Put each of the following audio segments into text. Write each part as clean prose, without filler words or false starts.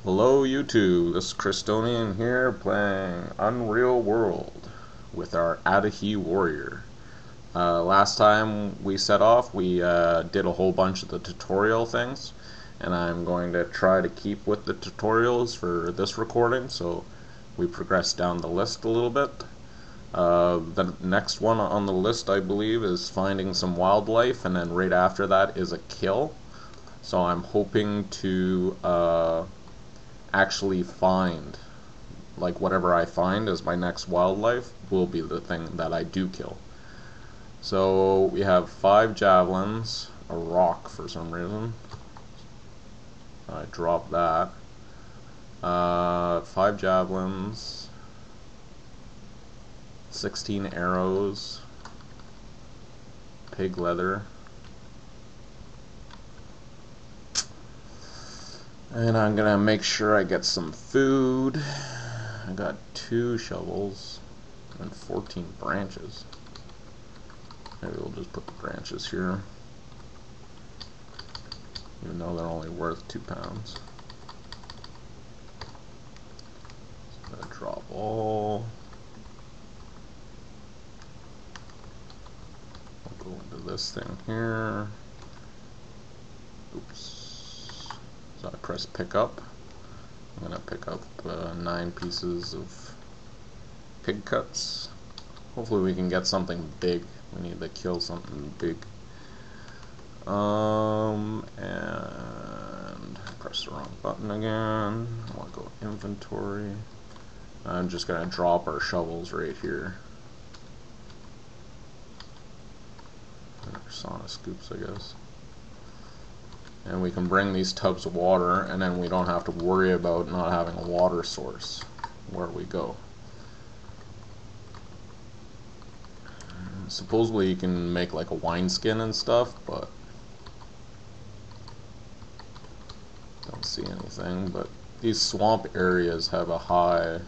Hello YouTube, this is Christonian here playing Unreal World with our Adahi Warrior. Last time we set off, we did a whole bunch of the tutorial things, and I'm going to try to keep with the tutorials for this recording, so we progress down the list a little bit. The next one on the list, I believe, is finding some wildlife, and then right after that is a kill. So I'm hoping to actually find, like, whatever I find as my next wildlife will be the thing that I do kill. So we have 5 javelins, a rock for some reason. I dropped that. 5 javelins, 16 arrows, pig leather, and I'm gonna make sure I get some food. I got 2 shovels and 14 branches. Maybe we'll just put the branches here, even though they're only worth 2 pounds. So I'm gonna drop all. I'll go into this thing here. Oops. So I press pick up. I'm gonna pick up 9 pieces of pig cuts. Hopefully we can get something big. We need to kill something big. And I pressed the wrong button again. I want to go inventory. I'm just gonna drop our shovels right here. And our sauna scoops, I guess. And we can bring these tubs of water, and then we don't have to worry about not having a water source where we go. Supposedly you can make like a wineskin and stuff, but don't see anything. But these swamp areas have a high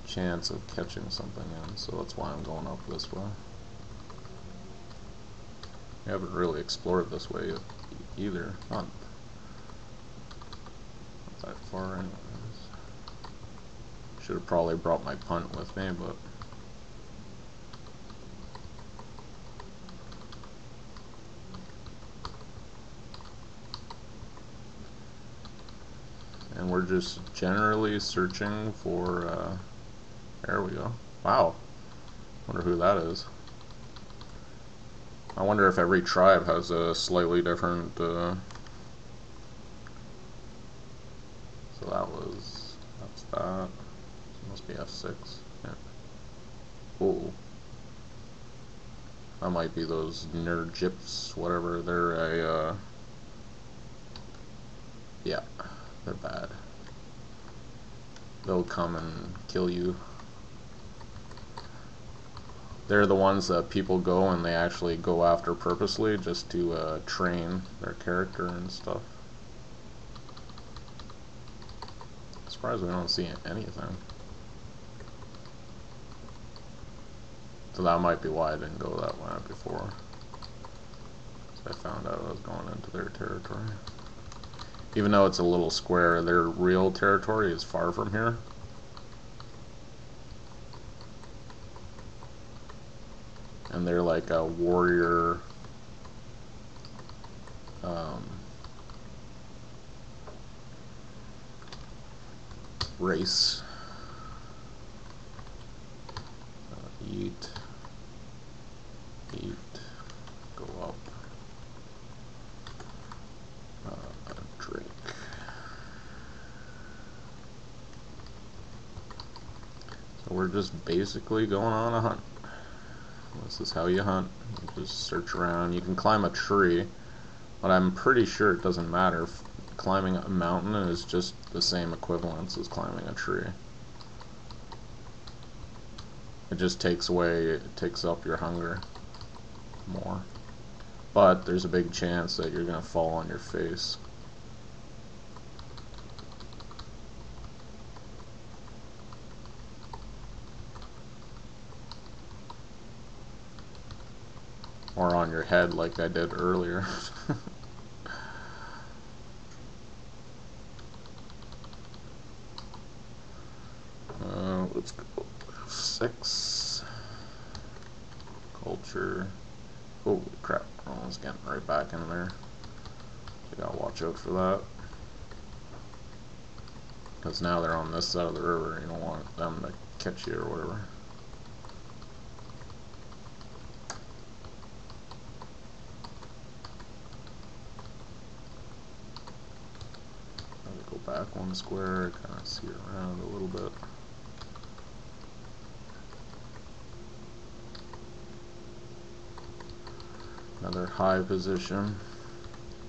chance of catching something in, so that's why I'm going up this way. We haven't really explored this way either. Not that far anyways. Should have probably brought my punt with me, but and we're just generally searching for there we go. Wow. Wonder who that is. I wonder if every tribe has a slightly different so that's that. It must be F6. Yeah. Oh. That might be those nerd gyps, whatever. They're a yeah. They're bad. They'll come and kill you. They're the ones that people go and they actually go after purposely just to train their character and stuff. I'm surprised we don't see anything. So that might be why I didn't go that way before. So I found out I was going into their territory. Even though it's a little square, their real territory is far from here. And they're like a warrior race. Eat, go up, drink. So we're just basically going on a hunt. This is how you hunt. You just search around. You can climb a tree, but I'm pretty sure it doesn't matter. Climbing a mountain is just the same equivalence as climbing a tree. It just takes up your hunger more. But there's a big chance that you're gonna fall on your face. Or on your head like I did earlier. let's go. 6. Culture. Holy crap, I was getting right back in there. You gotta watch out for that. Because now they're on this side of the river, you don't want them to catch you or whatever. Go back 1 square, kind of see around a little bit. Another high position.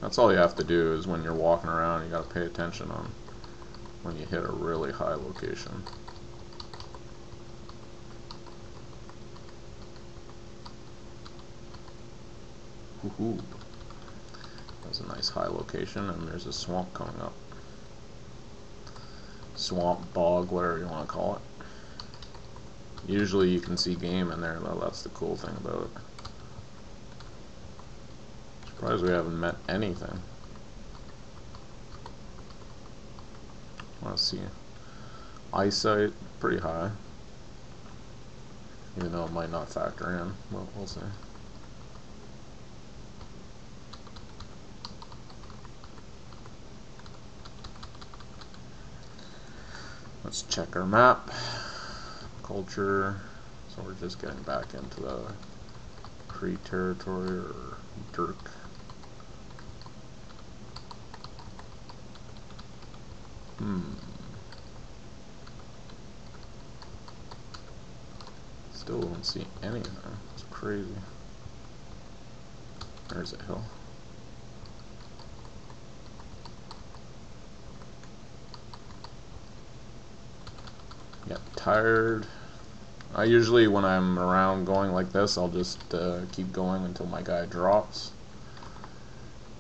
That's all you have to do is when you're walking around, you gotta pay attention on when you hit a really high location. Woohoo! That's a nice high location, and there's a swamp coming up. Swamp, bog, whatever you want to call it. Usually you can see game in there though, that's the cool thing about it. Surprised we haven't met anything. Want to see eyesight, pretty high. Even though it might not factor in, but we'll see. Let's check our map. Culture. So we're just getting back into the Cree territory, or Dirk. Still don't see anything. It's crazy. There's a hill. Get tired. I usually, when I'm around going like this, I'll just keep going until my guy drops.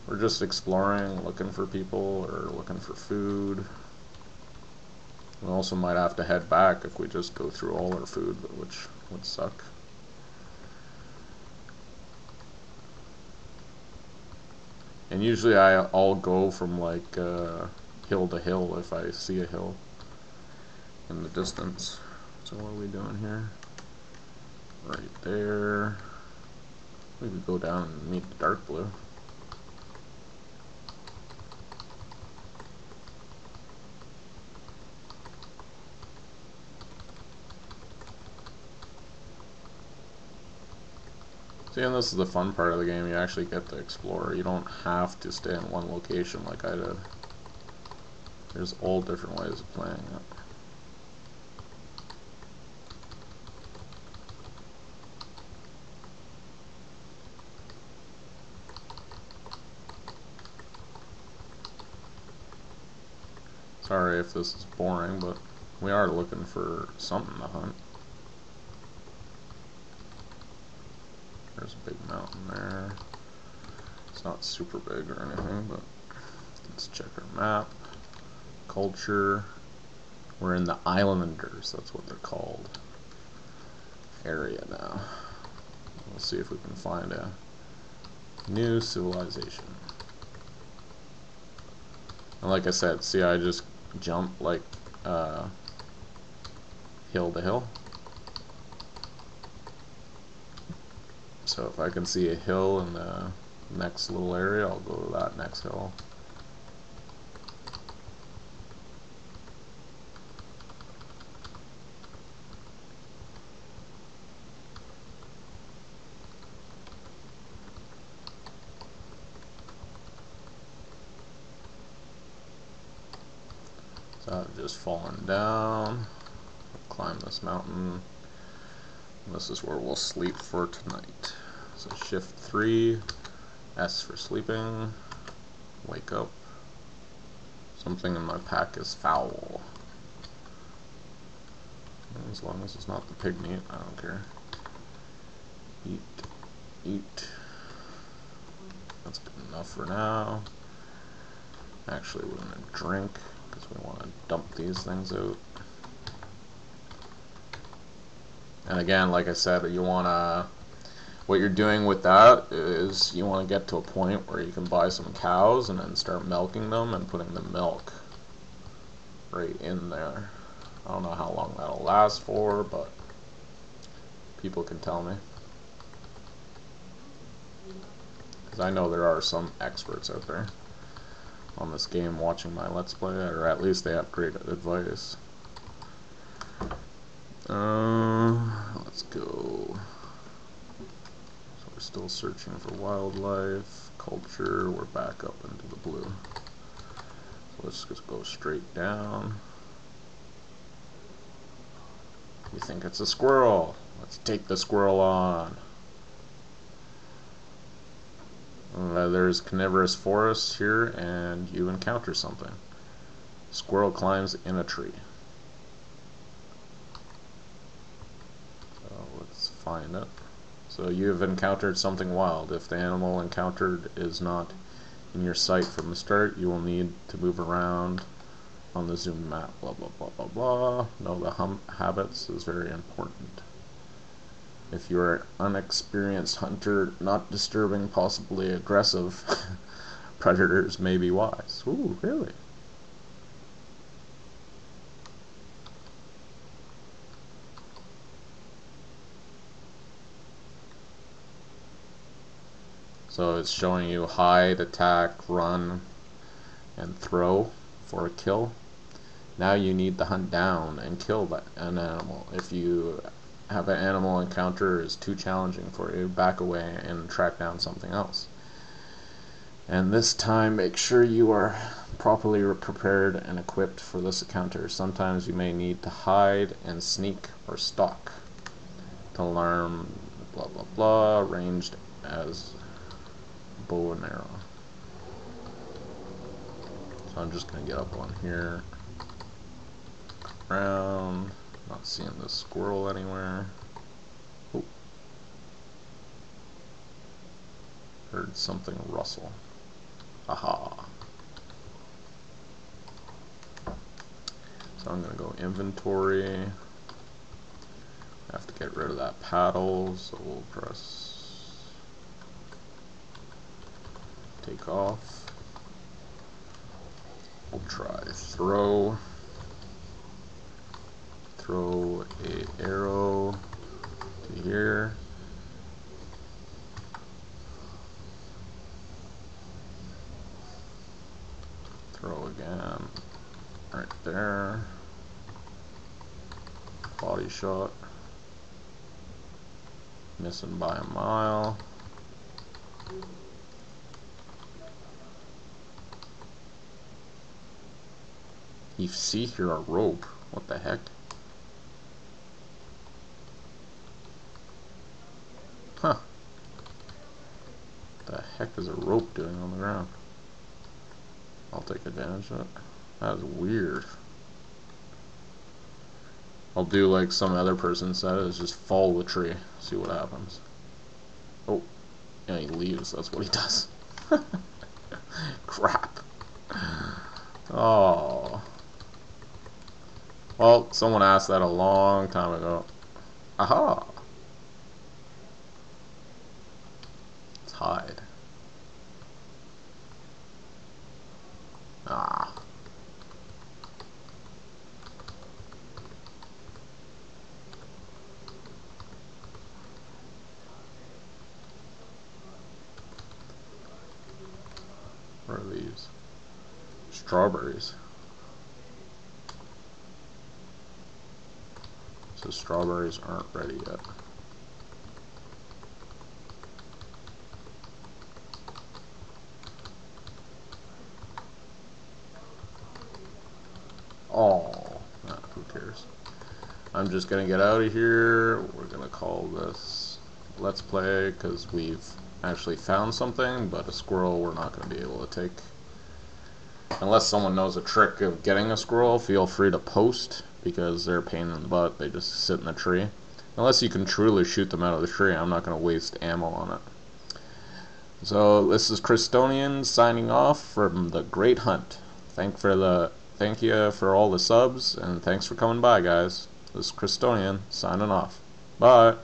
We're just exploring, looking for people or looking for food. We also might have to head back if we just go through all our food, which would suck. And usually I'll go from like hill to hill if I see a hill in the distance. So what are we doing here? Right there. We could go down and meet the dark blue. See, and this is the fun part of the game, you actually get to explore. You don't have to stay in one location like I did. There's all different ways of playing it. Sorry if this is boring, but we are looking for something to hunt. There's a big mountain there. It's not super big or anything, but let's check our map. Culture. We're in the Islanders, that's what they're called. Area now. We'll see if we can find a new civilization. And like I said, see, I just jump like hill to hill. So if I can see a hill in the next little area, I'll go to that next hill. So I've just fallen down, climb this mountain. This is where we'll sleep for tonight. So shift 3, S for sleeping, wake up. Something in my pack is foul. As long as it's not the pig meat, I don't care. Eat, eat. That's good enough for now. Actually, we're gonna drink because we want to dump these things out. And again, like I said, you wanna, what you're doing with that is you want to get to a point where you can buy some cows and then start milking them and putting the milk right in there. I don't know how long that'll last for, but people can tell me. Because I know there are some experts out there on this game watching my Let's Play, or at least they have great advice. Let's go. So we're still searching for wildlife, culture, we're back up into the blue. So let's just go straight down. We think it's a squirrel. Let's take the squirrel on. There's carnivorous forests here, and you encounter something. Squirrel climbs in a tree. So let's find it. So you have encountered something wild. If the animal encountered is not in your sight from the start, you will need to move around on the zoom map. Blah blah blah blah blah. Know the habits is very important. If you're an unexperienced hunter, not disturbing, possibly aggressive predators may be wise. Ooh, really? So it's showing you hide, attack, run, and throw for a kill. Now you need to hunt down and kill an animal. If you have an animal encounter is too challenging for you, back away and track down something else. And this time make sure you are properly prepared and equipped for this encounter. Sometimes you may need to hide and sneak or stalk to learn blah blah blah, ranged as bow and arrow. So I'm just gonna get up on here, around. Not seeing the squirrel anywhere. Oh. Heard something rustle. Aha. So I'm gonna go inventory. Have to get rid of that paddle, so we'll press take off. We'll try throw. Throw a arrow to here. Throw again. Right there. Body shot. Missing by a mile. You see here a rope. What the heck? Huh. What the heck is a rope doing on the ground? I'll take advantage of it. That is weird. I'll do like some other person said, is just follow the tree, see what happens. Oh, yeah, he leaves, that's what he does. Crap. Oh. Well, someone asked that a long time ago. Aha! Let's hide. Ah. What are these? Strawberries. So strawberries aren't ready yet. Oh, nah, who cares? I'm just gonna get out of here. We're gonna call this Let's Play because we've actually found something, but a squirrel we're not gonna be able to take. Unless someone knows a trick of getting a squirrel, feel free to post, because they're a pain in the butt. They just sit in the tree. Unless you can truly shoot them out of the tree, I'm not going to waste ammo on it. So this is Christonian signing off from the Great Hunt. Thank you for all the subs, and thanks for coming by, guys. This is Christonian signing off. Bye.